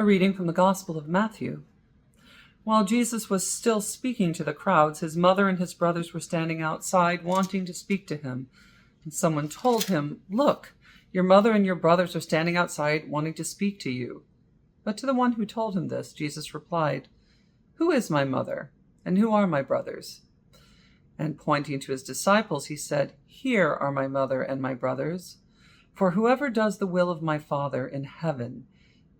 reading from the Gospel of Matthew. While Jesus was still speaking to the crowds, his mother and his brothers were standing outside wanting to speak to him. And someone told him, "Look, your mother and your brothers are standing outside wanting to speak to you." But to the one who told him this, Jesus replied, "Who is my mother, and who are my brothers?" And pointing to his disciples, he said, "Here are my mother and my brothers. For whoever does the will of my Father in heaven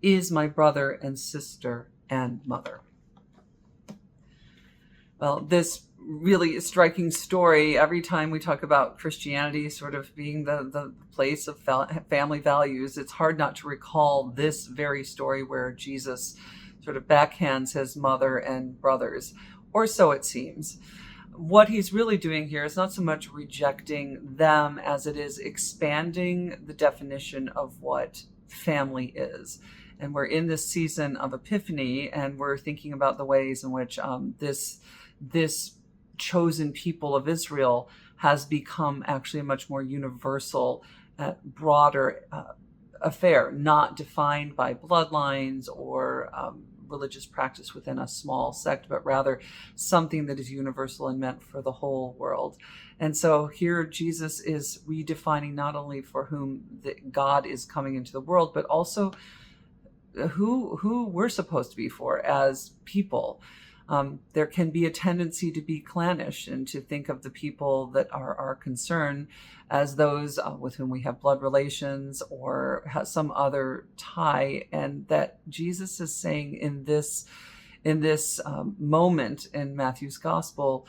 is my brother and sister and mother." Well, this really striking story, every time we talk about Christianity sort of being the place of family values, it's hard not to recall this very story where Jesus sort of backhands his mother and brothers, or so it seems. What he's really doing here is not so much rejecting them as it is expanding the definition of what family is. And we're in this season of Epiphany, and we're thinking about the ways in which this chosen people of Israel has become actually a much more universal, broader affair, not defined by bloodlines or religious practice within a small sect, but rather something that is universal and meant for the whole world. And so here Jesus is redefining not only for whom God is coming into the world, but also who we're supposed to be for as people. There can be a tendency to be clannish and to think of the people that are our concern as those with whom we have blood relations or have some other tie, and that Jesus is saying in this moment in Matthew's gospel,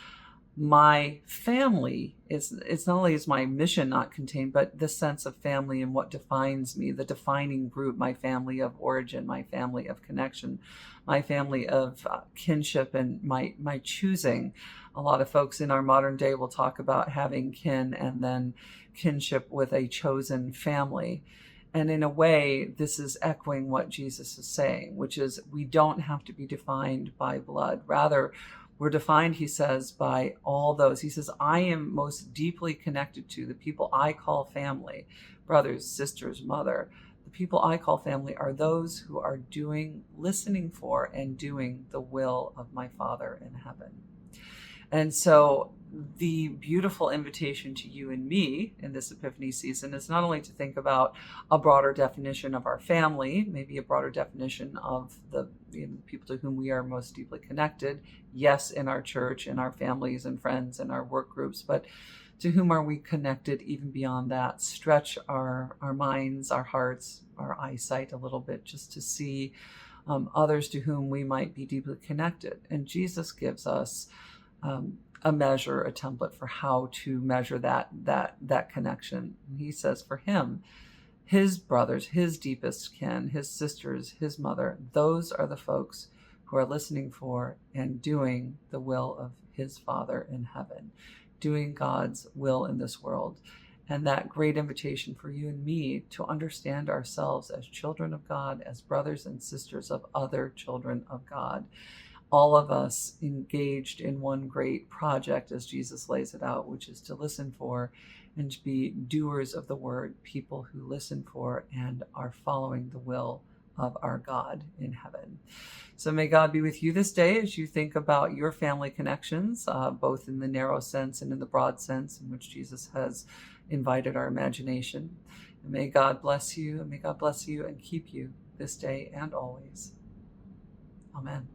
my family it's not only is my mission not contained, but the sense of family and what defines me, the defining group, my family of origin, my family of connection, my family of kinship, and my choosing. A lot of folks in our modern day will talk about having kin and then kinship with a chosen family. And in a way, this is echoing what Jesus is saying, which is we don't have to be defined by blood. Rather, we're defined, he says, by all those. He says, I am most deeply connected to the people I call family, brothers, sisters, mother. The people I call family are those who are listening for and doing the will of my Father in heaven. And so the beautiful invitation to you and me in this Epiphany season is not only to think about a broader definition of our family, maybe a broader definition of the people to whom we are most deeply connected, yes, in our church, in our families and friends and our work groups, but to whom are we connected even beyond that? Stretch our minds, our hearts, our eyesight a little bit just to see others to whom we might be deeply connected. And Jesus gives us a measure, a template for how to measure that connection. And he says for him, his brothers, his deepest kin, his sisters, his mother, those are the folks who are listening for and doing the will of his Father in heaven, doing God's will in this world. And that great invitation for you and me to understand ourselves as children of God, as brothers and sisters of other children of God. All of us engaged in one great project as Jesus lays it out, which is to listen for and to be doers of the word, people who listen for and are following the will of our God in heaven. So may God be with you this day as you think about your family connections, both in the narrow sense and in the broad sense in which Jesus has invited our imagination. And may God bless you, and may God bless you and keep you this day and always. Amen.